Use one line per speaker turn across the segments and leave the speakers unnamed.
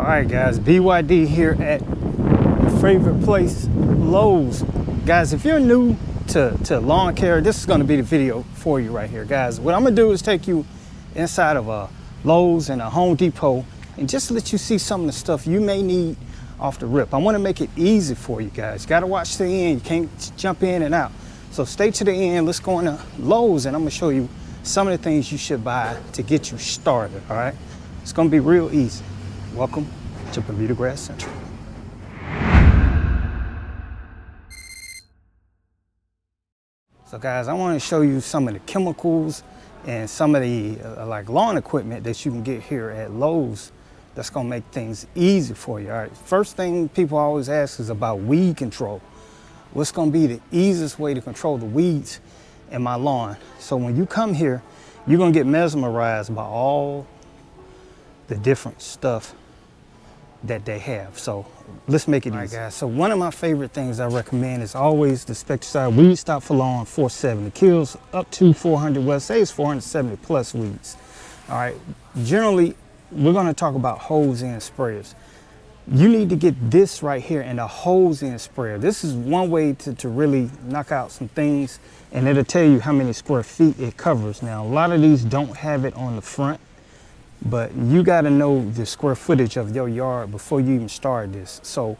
All right, guys, BYD here at your favorite place, Lowe's. Guys, if you're new to lawn care, this is going to be the video for you right here, guys. What I'm going to do is take you inside of a Lowe's and a Home Depot and just let you see some of the stuff you may need off the rip. I want to make it easy for you guys. You got to watch to the end. You can't jump in and out. So stay to the end. Let's go into Lowe's and I'm going to show you some of the things you should buy to get you started, all right? It's going to be real easy. Welcome to Bermuda Grass Central. So guys, I want to show you some of the chemicals and some of the like lawn equipment that you can get here at Lowe's that's going to make things easy for you. All right, first thing people always ask is about weed control. What's going to be the easiest way to control the weeds in my lawn? So when you come here, you're going to get mesmerized by all the different stuff that they have. So let's make it easy. All right, guys, so one of my favorite things I recommend is always the Spectracide Weed Stop for Lawn 470. It kills up to 400, well, say it's 470 plus weeds. All right, generally, we're gonna talk about hose end sprayers. You need to get this right here in a hose end sprayer. This is one way to really knock out some things, and it'll tell you how many square feet it covers. Now, a lot of these don't have it on the front, but you got to know the square footage of your yard before you even start this. So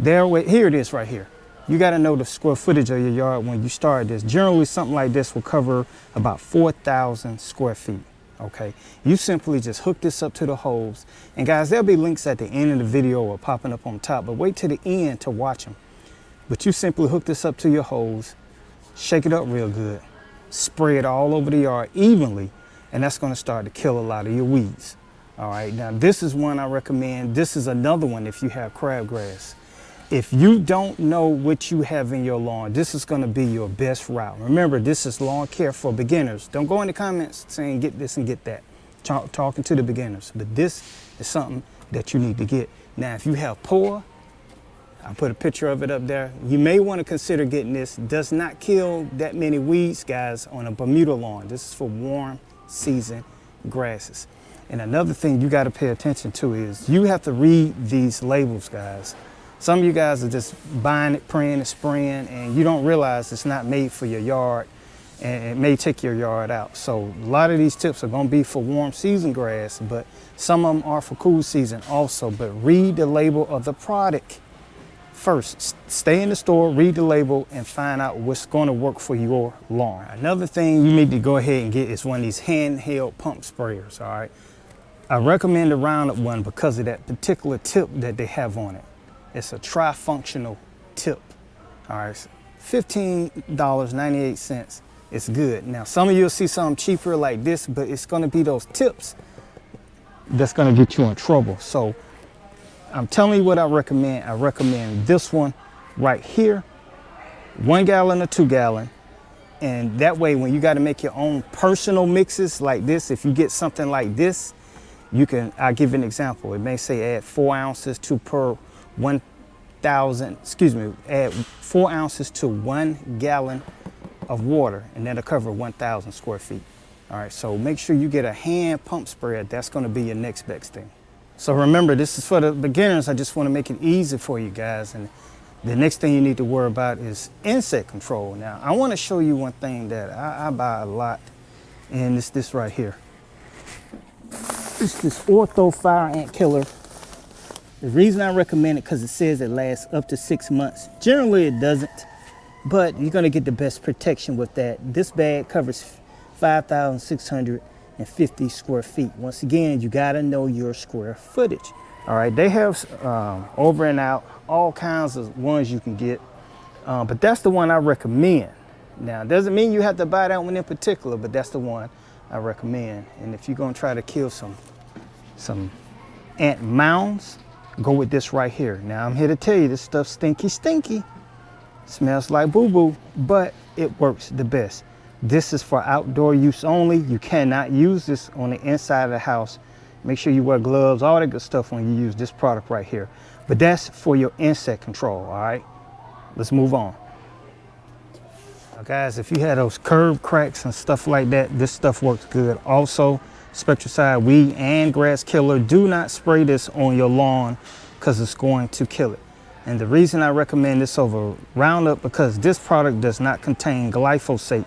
here it is right here. You got to know the square footage of your yard when you start this. Generally, something like this will cover about 4,000 square feet. Okay, you simply just hook this up to the hose. And guys, there'll be links at the end of the video or popping up on top, but wait to the end to watch them. But you simply hook this up to your hose, shake it up real good, spray it all over the yard evenly, and that's going to start to kill a lot of your weeds. All right, now this is one I recommend. This is another one if you have crabgrass. If you don't know what you have in your lawn, this is going to be your best route. Remember, this is lawn care for beginners. Don't go in the comments saying get this and get that. Talking to the beginners, but this is something that you need to get. Now, if you have poor, I'll put a picture of it up there. You may want to consider getting this. Does not kill that many weeds, guys, on a Bermuda lawn. This is for warm season grasses. And another thing you got to pay attention to is you have to read these labels, guys. Some of you guys are just buying it, praying and spraying, and you don't realize it's not made for your yard, and it may take your yard out. So a lot of these tips are going to be for warm season grass, but some of them are for cool season also. But read the label of the product first. Stay in the store, read the label, and find out what's going to work for your lawn. Another thing you need to go ahead and get is one of these handheld pump sprayers, all right? I recommend the Roundup one because of that particular tip that they have on it. It's a tri-functional tip, all right? $15.98, it's good. Now, some of you'll see something cheaper like this, but it's gonna be those tips that's gonna get you in trouble. So I'm telling you what I recommend. I recommend this one right here, 1 gallon or 2 gallon. And that way, when you got to make your own personal mixes like this, if you get something like this, you can, I'll give you an example. It may say add 4 ounces to per 1,000, add 4 ounces to 1 gallon of water, and that'll cover 1,000 square feet. All right, so make sure you get a hand pump sprayer. That's going to be your next best thing. So remember, this is for the beginners. I just want to make it easy for you guys. And the next thing you need to worry about is insect control. Now, I want to show you one thing that I buy a lot, and it's this right here. It's this Ortho Fire Ant Killer. The reason I recommend it because it says it lasts up to 6 months. Generally, it doesn't, but you're going to get the best protection with that. This bag covers 5,650 square feet. Once again, you gotta know your square footage. All right, they have over and out, all kinds of ones you can get, but that's the one I recommend. Now, it doesn't mean you have to buy that one in particular, but that's the one I recommend. And if you're gonna try to kill some ant mounds, go with this right here. Now, I'm here to tell you this stuff stinky. Smells like boo-boo, but it works the best. This is for outdoor use only. You cannot use this on the inside of the house. Make sure you wear gloves, all that good stuff when you use this product right here. But that's for your insect control, all right? Let's move on. Now guys, if you had those curb cracks and stuff like that, this stuff works good. Also, Spectracide weed and grass killer. Do not spray this on your lawn because it's going to kill it. And the reason I recommend this over Roundup, because this product does not contain glyphosate,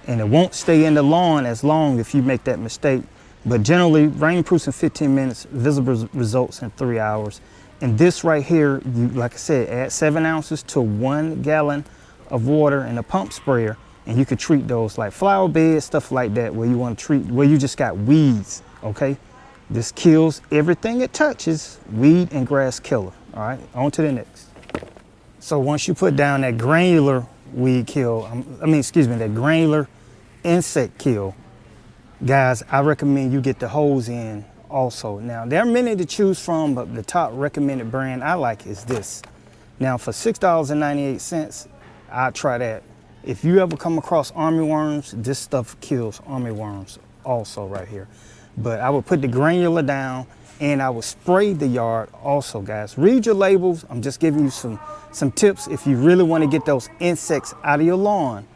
and it won't stay in the lawn as long if you make that mistake. But generally, rain proofs in 15 minutes, visible results in 3 hours. And this right here, you, like I said, add 7 ounces to 1 gallon of water in a pump sprayer, and you could treat those like flower beds, stuff like that, where you want to treat, where you just got weeds, okay? This kills everything it touches, weed and grass killer. All right, on to the next. So once you put down that granular weed kill, that granular insect kill, guys, I recommend you get the hose in also. Now, there are many to choose from, but the top recommended brand I like is this. Now, for $6.98, I'd try that. If you ever come across armyworms, this stuff kills armyworms also right here. But I would put the granular down, and I will spray the yard also, guys. Read your labels. I'm just giving you some tips if you really want to get those insects out of your lawn.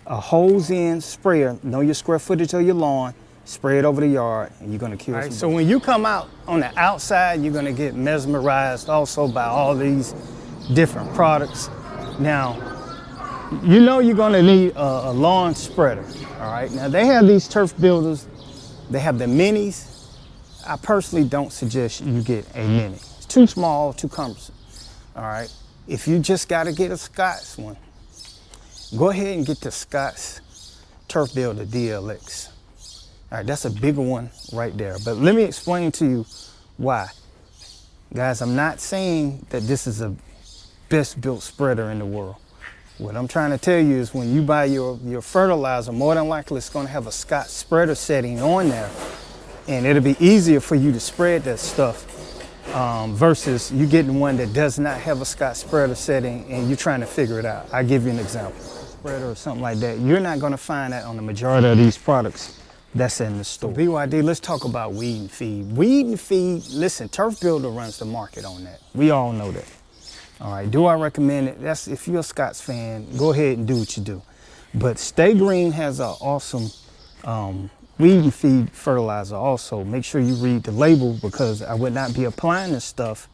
A hose in sprayer, know your square footage of your lawn, spray it over the yard, and you're gonna kill some. So when you come out on the outside, you're gonna get mesmerized also by all these different products. Now, you know you're gonna need a lawn spreader, all right? Now they have these turf builders, they have the minis. I personally don't suggest you get a mini. It's too small, too cumbersome, all right? If you just gotta get a Scott's one, go ahead and get the Scott's Turf Builder DLX. All right, that's a bigger one right there. But let me explain to you why. Guys, I'm not saying that this is a best built spreader in the world. What I'm trying to tell you is when you buy your fertilizer, more than likely it's gonna have a Scott spreader setting on there, and it'll be easier for you to spread that stuff versus you getting one that does not have a Scott spreader setting and you're trying to figure it out. I'll give you an example. Spreader or something like that, you're not gonna find that on the majority of these products that's in the store. BYD, let's talk about weed and feed. Weed and feed, listen, Turf Builder runs the market on that. We all know that. All right, do I recommend it? That's, if you're a Scott's fan, go ahead and do what you do. But Stay Green has an awesome weed and feed fertilizer also. Make sure you read the label, because I would not be applying this stuff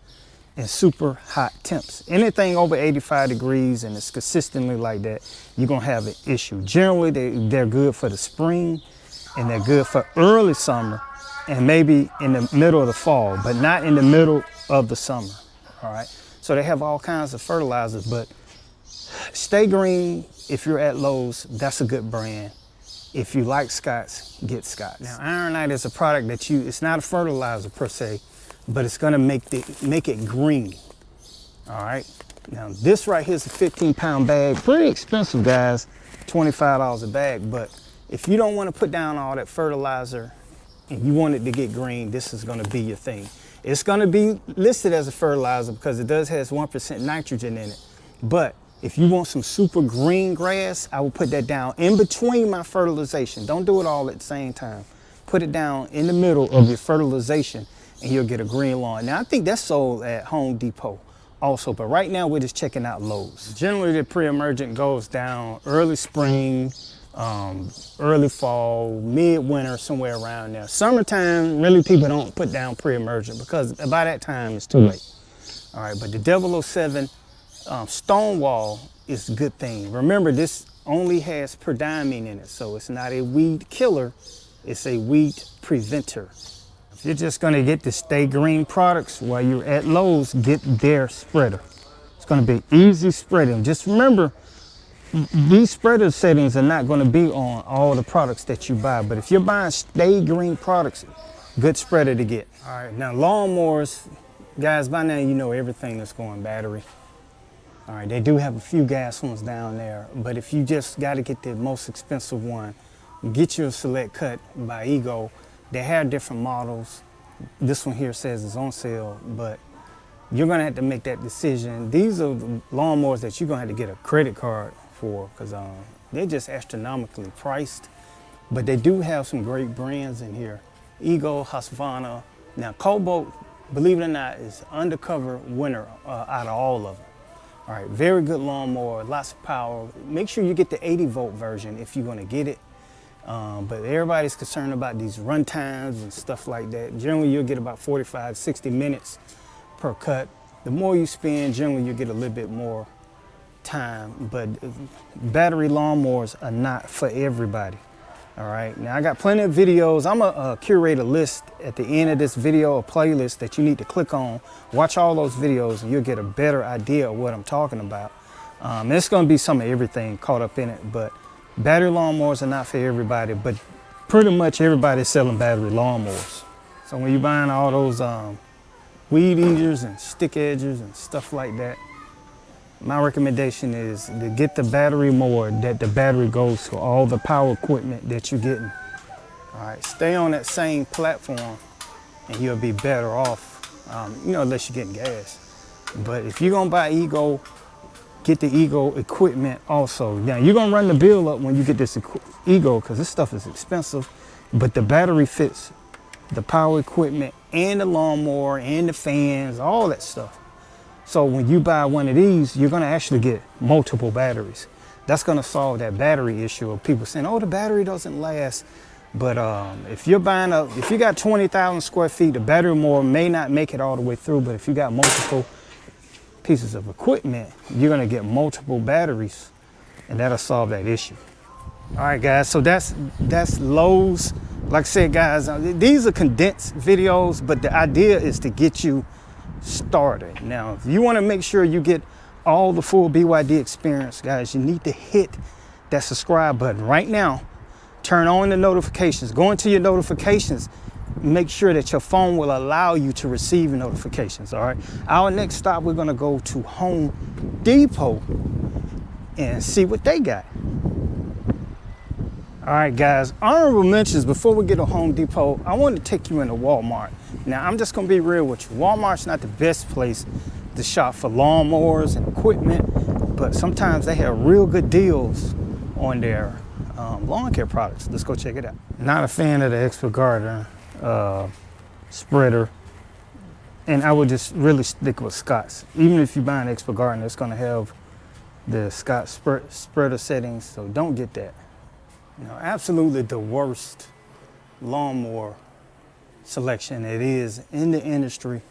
in super hot temps. Anything over 85 degrees and it's consistently like that, you're gonna have an issue. Generally, they're good for the spring and they're good for early summer and maybe in the middle of the fall, but not in the middle of the summer, all right? So they have all kinds of fertilizers, but Stay Green, if you're at Lowe's, that's a good brand. If you like Scott's, get Scott's. Now, Ironite is a product that it's not a fertilizer per se, but it's gonna make it green, all right? Now, this right here is a 15-pound bag. Pretty expensive, guys, $25 a bag, but if you don't wanna put down all that fertilizer and you want it to get green, this is gonna be your thing. It's gonna be listed as a fertilizer because it does have 1% nitrogen in it, but if you want some super green grass, I will put that down in between my fertilization. Don't do it all at the same time. Put it down in the middle of your fertilization and you'll get a green lawn. Now, I think that's sold at Home Depot also, but right now we're just checking out Lowe's. Generally, the pre-emergent goes down early spring, early fall, mid-winter, somewhere around there. Summertime, really people don't put down pre-emergent because by that time it's too late. All right, but the 007 Stonewall is a good thing. Remember, this only has prodiamine in it, so it's not a weed killer, it's a weed preventer. If you're just gonna get the Stay Green products while you're at Lowe's, get their spreader. It's gonna be easy spreading. Just remember, these spreader settings are not gonna be on all the products that you buy, but if you're buying Stay Green products, good spreader to get. All right, now lawnmowers, guys, by now you know everything that's going battery. All right, they do have a few gas ones down there, but if you just got to get the most expensive one, get your Select Cut by Ego. They have different models. This one here says it's on sale, but you're gonna have to make that decision. These are the lawnmowers that you're gonna have to get a credit card for, because they're just astronomically priced, but they do have some great brands in here. Ego, Husqvarna. Now Cobalt, believe it or not, is undercover winner out of all of them. All right, very good lawnmower, lots of power. Make sure you get the 80-volt version if you're gonna get it. But everybody's concerned about these run times and stuff like that. Generally, you'll get about 45, 60 minutes per cut. The more you spend, generally you'll get a little bit more time, but battery lawnmowers are not for everybody. All right, now I got plenty of videos. I'm gonna curate a list at the end of this video, a playlist that you need to click on. Watch all those videos and you'll get a better idea of what I'm talking about. It's gonna be some of everything caught up in it, but battery lawnmowers are not for everybody, but pretty much everybody's selling battery lawnmowers. So when you're buying all those weed eaters and stick edgers and stuff like that, my recommendation is to get the battery mower that the battery goes to all the power equipment that you're getting. All right, stay on that same platform and you'll be better off, unless you're getting gas. But if you're gonna buy Ego, get the Ego equipment also. Now you're gonna run the bill up when you get this Ego because this stuff is expensive, but the battery fits the power equipment and the lawnmower and the fans, all that stuff. So when you buy one of these, you're gonna actually get multiple batteries. That's gonna solve that battery issue of people saying, oh, the battery doesn't last. But if you got 20,000 square feet, the battery mower may not make it all the way through, but if you got multiple pieces of equipment, you're gonna get multiple batteries and that'll solve that issue. All right, guys, so that's Lowe's. Like I said, guys, these are condensed videos, but the idea is to get you started. Now, if you want to make sure you get all the full BYD experience, guys, you need to hit that subscribe button right now. Turn on the notifications. Go into your notifications. Make sure that your phone will allow you to receive notifications, all right? Our next stop, we're going to go to Home Depot and see what they got. All right, guys, honorable mentions before we get to Home Depot. I want to take you into Walmart. Now, I'm just going to be real with you. Walmart's not the best place to shop for lawnmowers and equipment, but sometimes they have real good deals on their lawn care products. Let's go check it out. Not a fan of the Expert Gardener spreader, and I would just really stick with Scott's. Even if you buy an Expert Gardener, it's going to have the Scott spreader settings, so don't get that. Absolutely the worst lawnmower selection it is in the industry.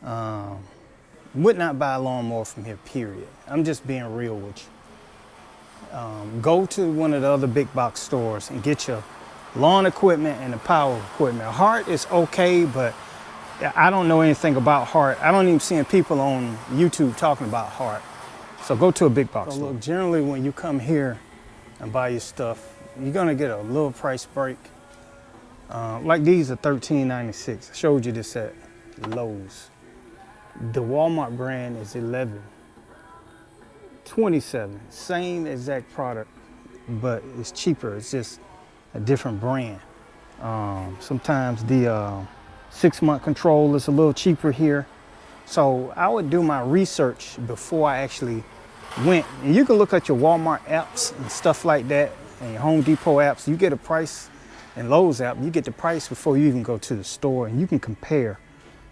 Would not buy a lawnmower from here, period. I'm just being real with you. Go to one of the other big box stores and get your lawn equipment and the power equipment. Hart is okay, but I don't know anything about Hart. I don't even see people on YouTube talking about Hart. So go to a big box store. Look, generally when you come here and buy your stuff, you're gonna get a little price break. Like these are $13.96. I showed you this at Lowe's. The Walmart brand is $11.27. Same exact product, but it's cheaper. It's just a different brand. Sometimes the 6-month control is a little cheaper here. So I would do my research before I actually went. And you can look at your Walmart apps and stuff like that, and your Home Depot apps. You get a price, and Lowe's app, you get the price before you even go to the store, and you can compare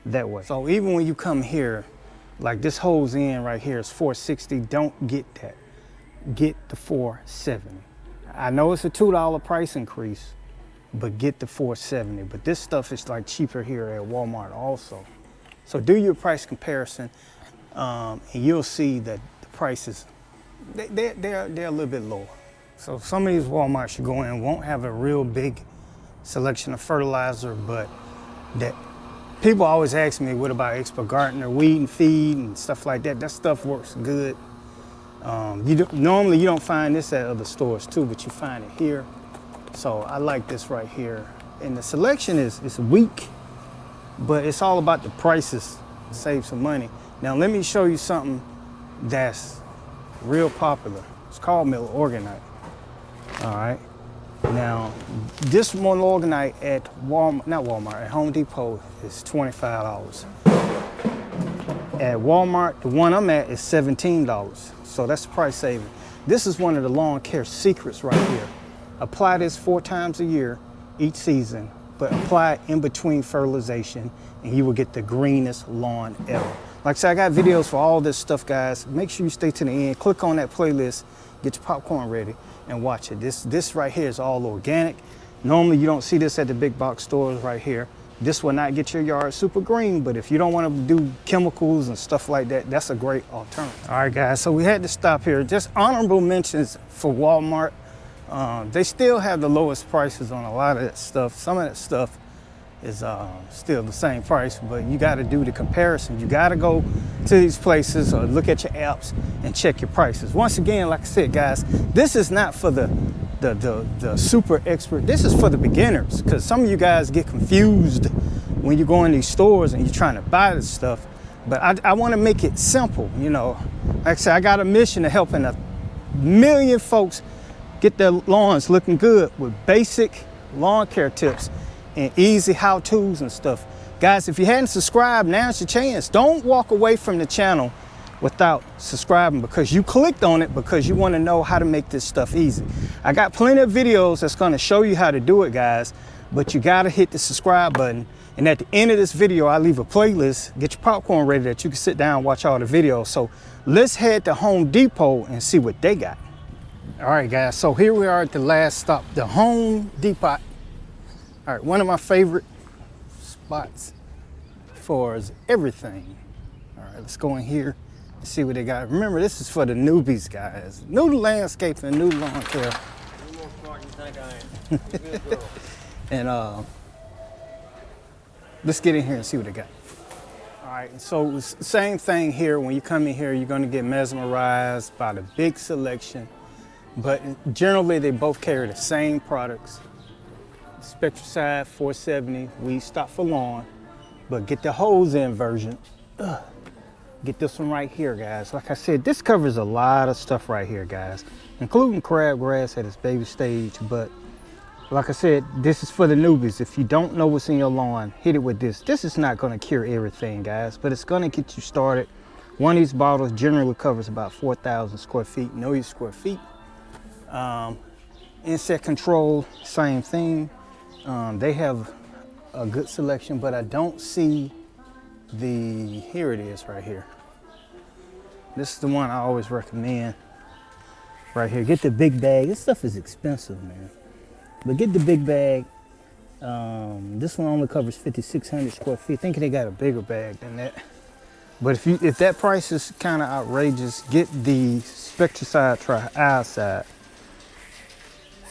that way. So even when you come here, like this hose end right here is $460. Don't get that. Get the $470. I know it's a $2 price increase, but get the $470. But this stuff is like cheaper here at Walmart also. So do your price comparison, and you'll see that the prices, they're a little bit lower. So some of these Walmarts you go in won't have a real big selection of fertilizer, but that people always ask me, what about Expert Gardener, weed and feed and stuff like that? That stuff works good. Normally you don't find this at other stores too, but you find it here. So I like this right here. And the selection is weak, but it's all about the prices, save some money. Now let me show you something that's real popular. It's called Milorganite. All right. Now, this Milorganite at at Home Depot is $25. At Walmart, the one I'm at is $17. So that's price saving. This is one of the lawn care secrets right here. Apply this 4 times a year, each season, but apply it in between fertilization and you will get the greenest lawn ever. Like I said, I got videos for all this stuff, guys. Make sure you stay to the end. Click on that playlist. get your popcorn ready, and watch it. This right here is all organic. Normally you don't see this at the big box stores right here. This will not get your yard super green, but if you don't want to do chemicals and stuff like that, that's a great alternative. All right, guys, so we had to stop here. Just honorable mentions for Walmart. They still have the lowest prices on a lot of that stuff. Some of that stuff is still the same price, but you got to do the comparison. You got to go to these places or look at your apps and check your prices. Once again, like I said, guys, this is not for the super expert. This is for the beginners, because some of you guys get confused when you go in these stores and you're trying to buy this stuff. But I want to make it simple. You know, like I said, I got a mission of helping 1 million folks get their lawns looking good with basic lawn care tips and easy how-tos and stuff. Guys, if you hadn't subscribed, now's your chance. Don't walk away from the channel without subscribing, because you clicked on it because you want to know how to make this stuff easy. I got plenty of videos that's going to show you how to do it, guys, but you got to hit the subscribe button. And at the end of this video, I leave a playlist. Get your popcorn ready that you can sit down and watch all the videos. So let's head to Home Depot and see what they got. All right, guys, so here we are at the last stop, the Home Depot. All right, one of my favorite spots for everything. All right, let's go in here and see what they got. Remember, this is for the newbies, guys. New to landscaping and new to lawn care.
You're more smart than you think I am. Good girl.
And let's get in here and see what they got. All right, so it's the same thing here. When you come in here, you're gonna get mesmerized by the big selection, but generally they both carry the same products. Spectracide 470, Weed Stop for Lawn, but get the hose in version. Get this one right here, guys. Like I said, this covers a lot of stuff right here, guys, including crabgrass at its baby stage. But like I said, this is for the newbies. If you don't know what's in your lawn, hit it with this. This is not going to cure everything, guys, but it's going to get you started. One of these bottles generally covers about 4,000 square feet. Know your square feet. Insect control, same thing. They have a good selection, but I don't see here it is right here. This is the one I always recommend right here. Get the big bag. This stuff is expensive, man, but get the big bag. This one only covers 5,600 square feet. I think they got a bigger bag than that, but if that price is kind of outrageous, get the Spectracide Triazide,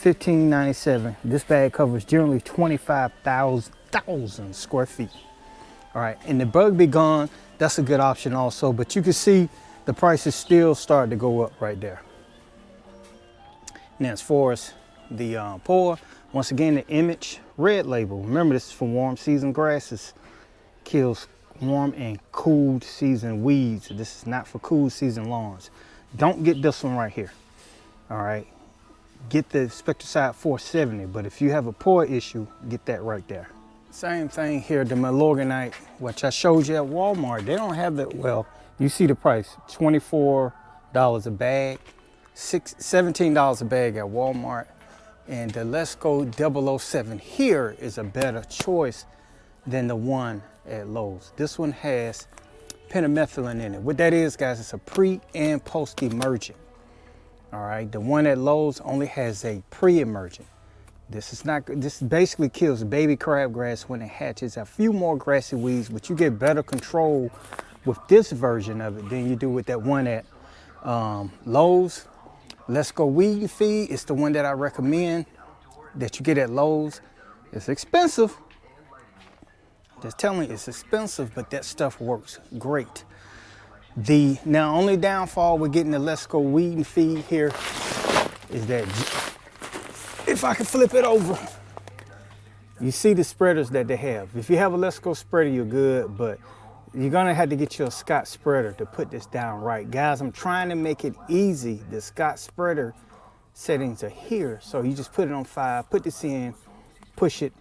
$15.97. This bag covers generally 25,000 square feet. All right, and the Bug Be Gone, that's a good option also, but you can see the prices still start to go up right there. Now as far as the pour, once again, the Image Red Label. Remember, this is for warm season grasses. Kills warm and cool season weeds. This is not for cool season lawns. Don't get this one right here. All right, get the Spectracide 470, but if you have a pour issue, get that right there. Same thing here, the Milorganite, which I showed you at Walmart. They don't have that. Well, you see the price, $24 a bag, $17 a bag at Walmart. And the Let's Go 007 here is a better choice than the one at Lowe's. This one has pendimethalin in it. What that is, guys, it's a pre and post emergent. All right, the one at Lowe's only has a pre-emergent. This basically kills baby crabgrass when it hatches. A few more grassy weeds, but you get better control with this version of it than you do with that one at Lowe's. Let's Go Weed and Feed is the one that I recommend that you get at Lowe's. It's expensive. Just telling you, it's expensive, but that stuff works great. The only downfall with getting the Let's Go Weed and Feed here is that, if I can flip it over, you see the spreaders that they have. If you have a Let's Go spreader, you're good, but you're gonna have to get you a Scott spreader to put this down right. Guys, I'm trying to make it easy. The Scott spreader settings are here. So you just put it on 5, put this in, push it,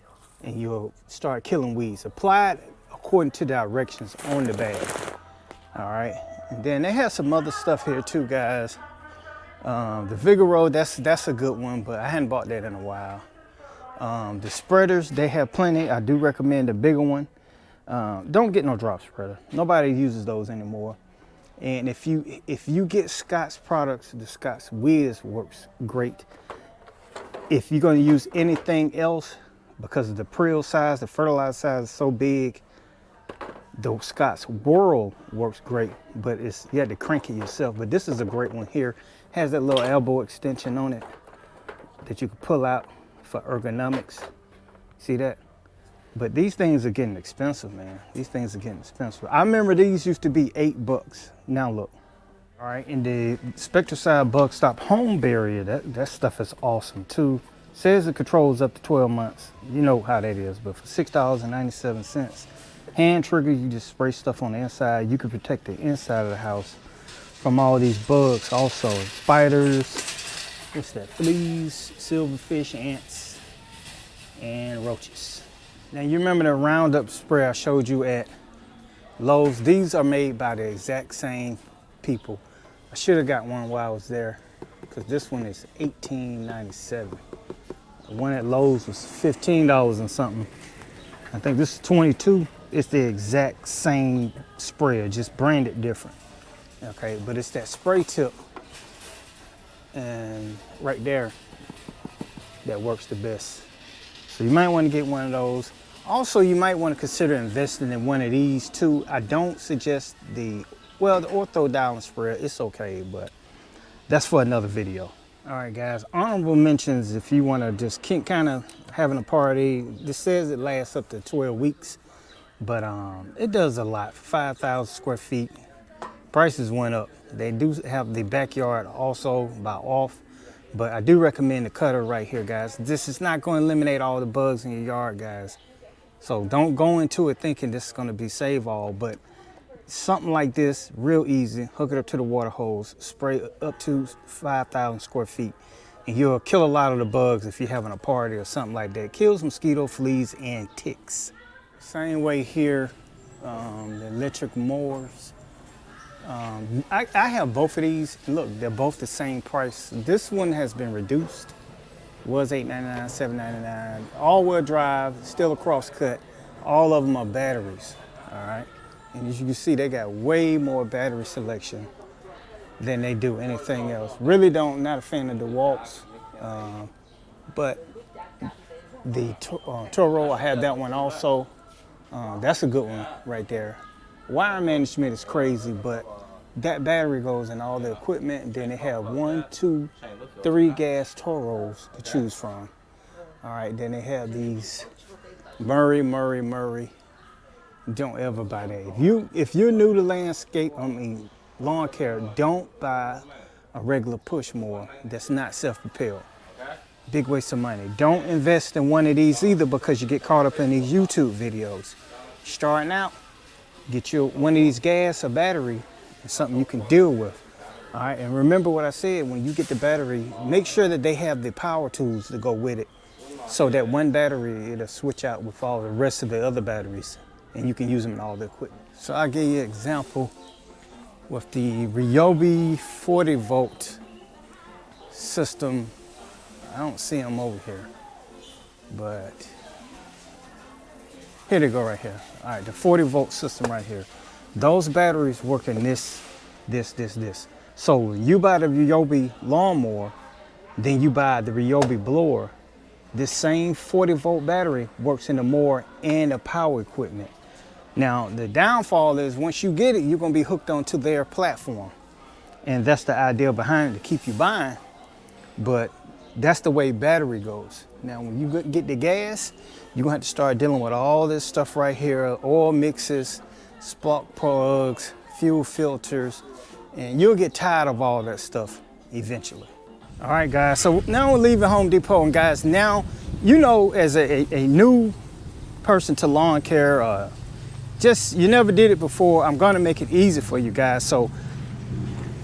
and you'll start killing weeds. Apply it according to directions on the bag. All right, and then they have some other stuff here too, guys. The Vigoro, that's a good one, but I hadn't bought that in a while. The spreaders, they have plenty. I do recommend the bigger one. Don't get no drop spreader. Nobody uses those anymore. And if you get Scott's products, the Scott's Whiz works great. If you're going to use anything else, because of the prill size, the fertilizer size is so big, the Scott's Whirl works great, but you have to crank it yourself. But this is a great one here. Has that little elbow extension on it that you can pull out for ergonomics. See that? But these things are getting expensive, man. These things are getting expensive. I remember these used to be $8. Now look. All right, and the Spectracide Bug Stop Home Barrier, that stuff is awesome too. Says it controls up to 12 months. You know how that is, but for $6.97. Hand trigger, you just spray stuff on the inside. You can protect the inside of the house from all these bugs also. Spiders, what's that? Fleas, silverfish, ants, and roaches. Now you remember the Roundup spray I showed you at Lowe's? These are made by the exact same people. I should have got one while I was there, because this one is $18.97. The one at Lowe's was $15 and something. I think this is $22. It's the exact same sprayer, just branded different. Okay, but it's that spray tip and right there that works the best. So you might want to get one of those. Also, you might want to consider investing in one of these too. I don't suggest the orthodilane sprayer. It's okay, but that's for another video. All right, guys, honorable mentions if you want to just kind of having a party. This says it lasts up to 12 weeks, but it does a lot. 5,000 square feet. Prices went up. They do have the backyard also by off, but I do recommend the cutter right here, guys. This is not going to eliminate all the bugs in your yard, guys. So don't go into it thinking this is going to be save all, but something like this, real easy. Hook it up to the water hose, spray up to 5,000 square feet, and you'll kill a lot of the bugs if you're having a party or something like that. Kills mosquito, fleas, and ticks. Same way here, the electric mowers. I have both of these. Look, they're both the same price. This one has been reduced. Was $8.99, $7.99. All-wheel drive, still a cross cut. All of them are batteries, all right? And as you can see, they got way more battery selection than they do anything else. Really not a fan of the DeWalt's, but the Toro, I have that one also. That's a good one right there. Wire management is crazy, but that battery goes in all the equipment, and then they have 1, 2, 3 gas Toros to choose from. All right, then they have these Murray. Don't ever buy that. If you're new to lawn care, don't buy a regular push mower that's not self-propelled. Big waste of money. Don't invest in one of these either, because you get caught up in these YouTube videos. Starting out, get you one of these gas or battery. It's something you can deal with. All right, and remember what I said, when you get the battery, make sure that they have the power tools to go with it, so that one battery, it'll switch out with all the rest of the other batteries, and you can use them in all the equipment. So I'll give you an example with the Ryobi 40 volt system. I don't see them over here, but here they go right here. All right, the 40 volt system right here. Those batteries work in this. So when you buy the Ryobi lawnmower, then you buy the Ryobi blower. This same 40 volt battery works in the mower and the power equipment. Now, the downfall is once you get it, you're gonna be hooked onto their platform. And that's the idea behind it, to keep you buying. But that's the way battery goes. Now, when you get the gas, you're gonna have to start dealing with all this stuff right here, oil mixes, spark plugs, fuel filters, and you'll get tired of all that stuff eventually. All right, guys, so now we're leaving Home Depot, and guys, now, you know, as a new person to lawn care, you never did it before, I'm gonna make it easy for you guys. So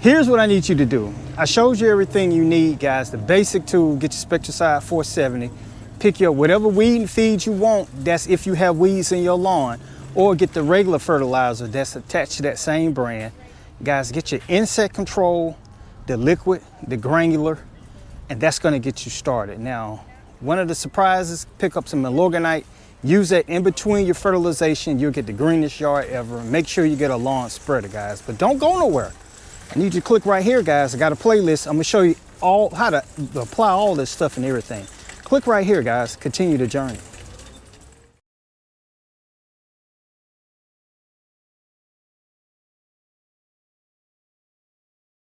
here's what I need you to do. I showed you everything you need, guys. The basic tool, get your Spectracide 470, pick your whatever weed and feed you want, that's if you have weeds in your lawn, or get the regular fertilizer that's attached to that same brand. Guys, get your insect control, the liquid, the granular, and that's gonna get you started. Now, one of the surprises, pick up some Milorganite. Use that in between your fertilization. You'll get the greenest yard ever. Make sure you get a lawn spreader, guys. But don't go nowhere. I need you to click right here, guys. I got a playlist. I'm gonna show you all how to apply all this stuff and everything. Click right here, guys. Continue the journey.